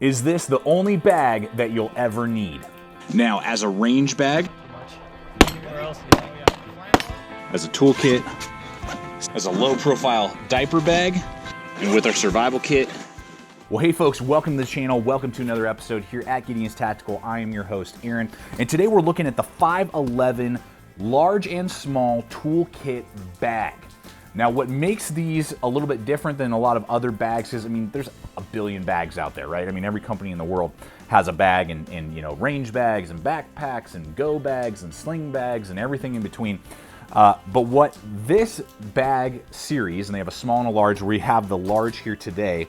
Is this the only bag that you'll ever need? Now, as a range bag, as a toolkit, as a low-profile diaper bag, and with our survival kit. Well, hey folks, welcome to the channel. Welcome to another episode here at Gideon's Tactical. I am your host, Aaron, and today we're looking at the 511 large and small toolkit bag. Now, what makes these a little bit different than a lot of other bags is, I mean, there's a billion bags out there, right? I mean, every company in the world has a bag, and you know, range bags and backpacks and go bags and sling bags and everything in between. But what this bag series, and they have a small and a large, we have the large here today,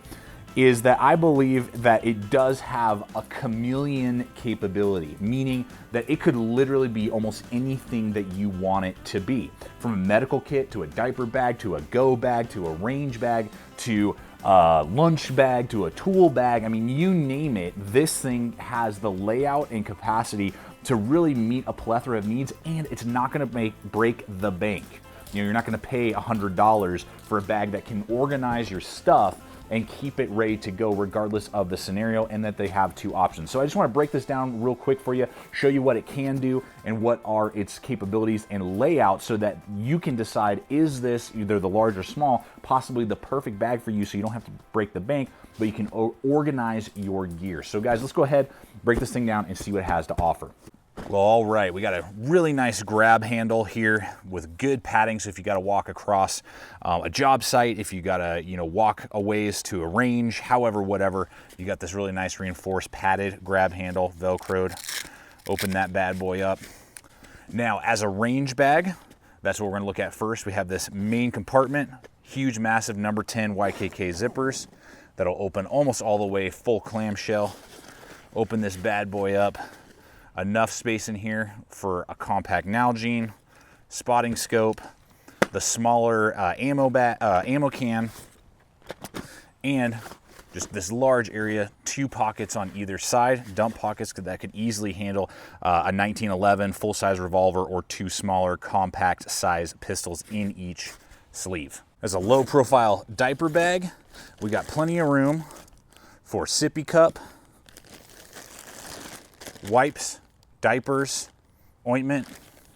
is that I believe that it does have a chameleon capability, meaning that it could literally be almost anything that you want it to be. From a medical kit to a diaper bag to a go bag to a range bag to a lunch bag to a tool bag. I mean, you name it, this thing has the layout and capacity to really meet a plethora of needs, and it's not gonna break the bank. You know, you're not gonna pay $100 for a bag that can organize your stuff and keep it ready to go regardless of the scenario, and that they have two options. So I just wanna break this down real quick for you, show you what it can do and what are its capabilities and layout so that you can decide, is this either the large or small, possibly the perfect bag for you so you don't have to break the bank, but you can organize your gear. So guys, let's go ahead, break this thing down and see what it has to offer. Well, all right, we got a really nice grab handle here with good padding. So if you got to walk across a job site, if you got to, you know, walk a ways to a range, however, whatever, you got this really nice reinforced padded grab handle, Velcroed. Open that bad boy up. Now, as a range bag, that's what we're going to look at first. We have this main compartment, huge, massive number 10 YKK zippers that'll open almost all the way, full clamshell. Open this bad boy up. Enough space in here for a compact Nalgene, spotting scope, the smaller ammo can, and just this large area, 2 pockets on either side, dump pockets that could easily handle a 1911 full-size revolver or 2 smaller compact size pistols in each sleeve. As a low-profile diaper bag, we got plenty of room for sippy cup, wipes, diapers, ointment,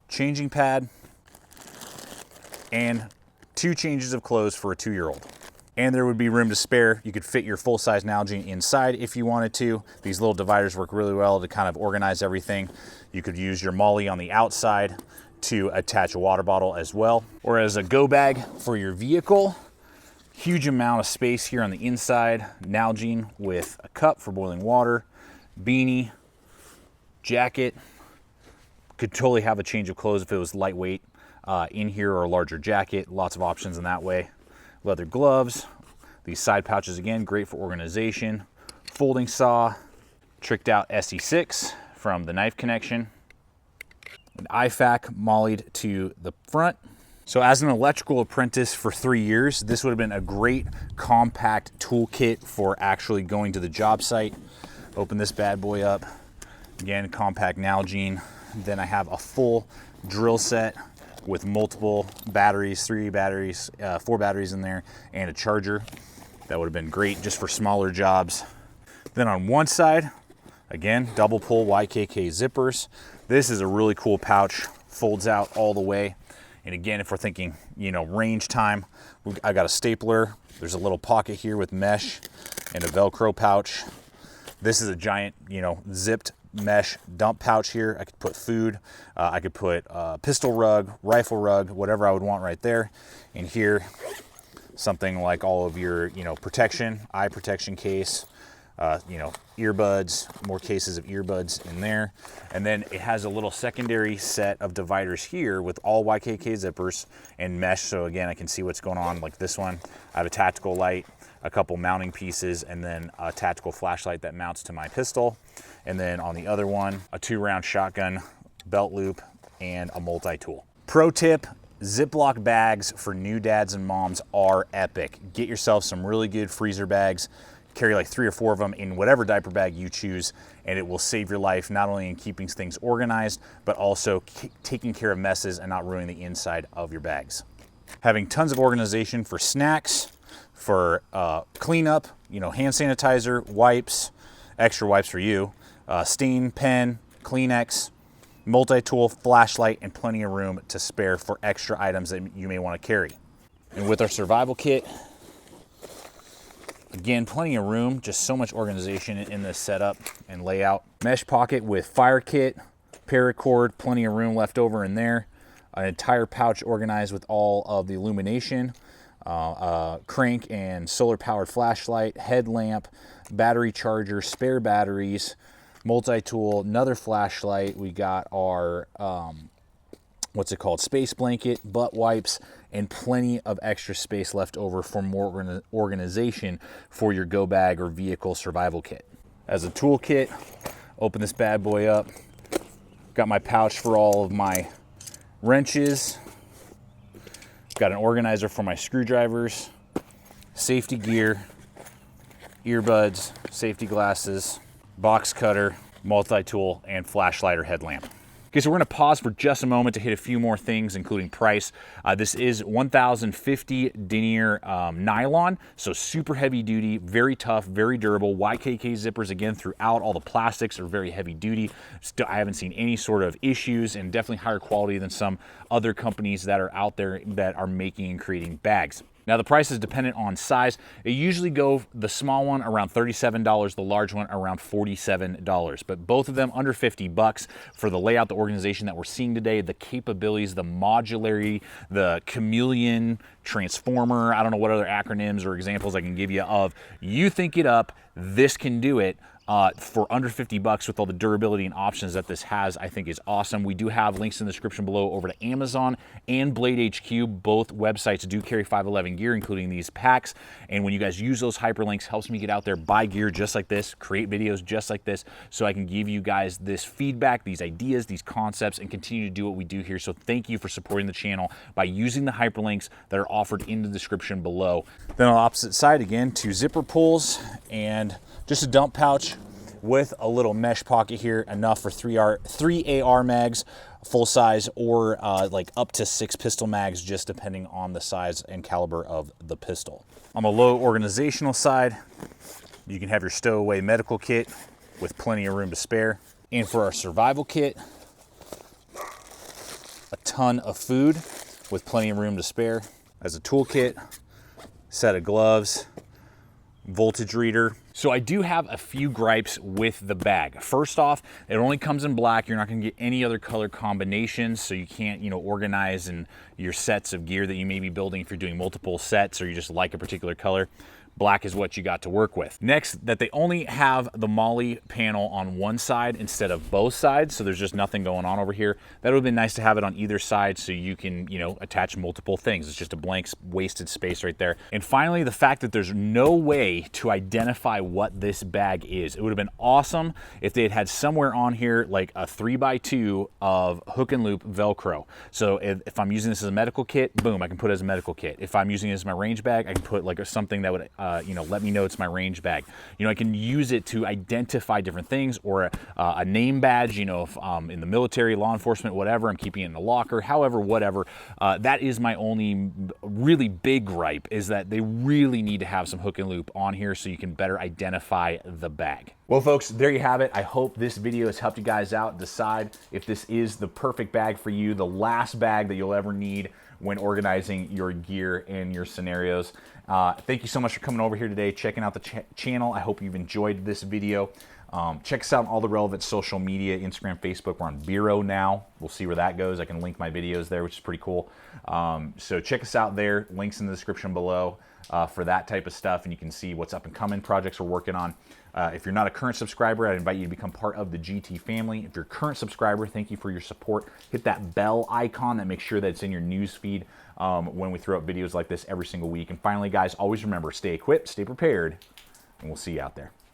changing pad, and 2 changes of clothes for a 2-year-old. And there would be room to spare. You could fit your full-size Nalgene inside if you wanted to. These little dividers work really well to kind of organize everything. You could use your molly on the outside to attach a water bottle as well. Or as a go bag for your vehicle, huge amount of space here on the inside. Nalgene with a cup for boiling water, beanie, jacket. Could totally have a change of clothes if it was lightweight in here, or a larger jacket. Lots of options in that way. Leather gloves. These side pouches, again, great for organization. Folding saw. Tricked out SE6 from the knife connection. An IFAK mollied to the front. So as an electrical apprentice for 3 years, this would have been a great compact toolkit for actually going to the job site. Open this bad boy up. Again, compact Nalgene. Then I have a full drill set with multiple batteries, 3 batteries, 4 batteries in there, and a charger. That would have been great just for smaller jobs. Then on one side, again, double pull YKK zippers. This is a really cool pouch, folds out all the way. And again, if we're thinking, you know, range time, I got a stapler. There's a little pocket here with mesh and a Velcro pouch. This is a giant, you know, zipped mesh dump pouch here. I could put food, I could put pistol rug, rifle rug, whatever I would want right there. And here, something like all of your, you know, protection, eye protection case, you know, earbuds, more cases of earbuds in there. And then it has a little secondary set of dividers here with all YKK zippers and mesh. So again, I can see what's going on. Like this one, I have a tactical light, a couple mounting pieces, and then a tactical flashlight that mounts to my pistol. And then on the other one, a 2-round shotgun, belt loop, and a multi-tool. Pro tip, Ziploc bags for new dads and moms are epic. Get yourself some really good freezer bags. Carry like 3 or 4 of them in whatever diaper bag you choose, and it will save your life, not only in keeping things organized, but also taking care of messes and not ruining the inside of your bags. Having tons of organization for snacks, for cleanup, you know, hand sanitizer, wipes, extra wipes for you, stain, pen, Kleenex, multi-tool, flashlight, and plenty of room to spare for extra items that you may want to carry. And with our survival kit, again, plenty of room, just so much organization in this setup and layout. Mesh pocket with fire kit, paracord, plenty of room left over in there. An entire pouch organized with all of the illumination, crank and solar powered flashlight, headlamp, battery charger, spare batteries, multi-tool, another flashlight. We got our, what's it called, space blanket, butt wipes, and plenty of extra space left over for more organization for your go bag or vehicle survival kit. As a toolkit, open this bad boy up. Got my pouch for all of my wrenches. Got an organizer for my screwdrivers, safety gear, earbuds, safety glasses, box cutter, multi-tool, and flashlight or headlamp. Okay, so we're gonna pause for just a moment to hit a few more things, including price. This is 1050 denier nylon, so super heavy duty, very tough, very durable. YKK zippers, again, throughout. All the plastics are very heavy duty. Still, I haven't seen any sort of issues, and definitely higher quality than some other companies that are out there that are making and creating bags. Now the price is dependent on size. It usually go the small one around $37, the large one around $47, but both of them under 50 bucks for the layout, the organization that we're seeing today, the capabilities, the modularity, the chameleon, transformer, I don't know what other acronyms or examples I can give you of. You think it up, this can do it. For under 50 bucks with all the durability and options that this has, I think is awesome. We do have links in the description below over to Amazon and Blade HQ. Both websites do carry 511 gear, including these packs. And when you guys use those hyperlinks, helps me get out there, buy gear just like this, create videos just like this, so I can give you guys this feedback, these ideas, these concepts, and continue to do what we do here. So thank you for supporting the channel by using the hyperlinks that are offered in the description below. Then on the opposite side, again, 2 zipper pulls and just a dump pouch with a little mesh pocket here, enough for 3 AR mags, full size, or like up to 6 pistol mags, just depending on the size and caliber of the pistol. On the low organizational side, you can have your stowaway medical kit with plenty of room to spare. And for our survival kit, a ton of food with plenty of room to spare. As a toolkit, set of gloves, voltage reader. So I do have a few gripes with the bag. First off, it only comes in black. You're not gonna get any other color combinations, so you can't, organize in your sets of gear that you may be building if you're doing multiple sets or you just like a particular color. Black is what you got to work with. Next, that they only have the MOLLE panel on one side instead of both sides, so there's just nothing going on over here. That would have been nice to have it on either side so you can, attach multiple things. It's just a blank, wasted space right there. And finally, the fact that there's no way to identify what this bag is. It would have been awesome if they had had somewhere on here like a 3x2 of hook and loop Velcro. So if I'm using this as a medical kit, boom, I can put it as a medical kit. If I'm using it as my range bag, I can put like something that would let me know it's my range bag. I can use it to identify different things, or a name badge, if in the military, law enforcement, whatever, I'm keeping it in the locker, however, whatever. That is my only really big gripe, is that they really need to have some hook and loop on here so you can better identify the bag. Well, folks, there you have it. I hope this video has helped you guys out decide if this is the perfect bag for you, the last bag that you'll ever need when organizing your gear and your scenarios. Thank you so much for coming over here today, checking out the channel. I hope you've enjoyed this video. Check us out on all the relevant social media, Instagram, Facebook. We're on Vero now. We'll see where that goes. I can link my videos there, which is pretty cool. So check us out there. Links in the description below for that type of stuff, and you can see what's up and coming, projects we're working on. If you're not a current subscriber, I'd invite you to become part of the GT family. If you're a current subscriber, thank you for your support. Hit that bell icon that makes sure that it's in your news feed when we throw up videos like this every single week. And finally, guys, always remember, stay equipped, stay prepared, and we'll see you out there.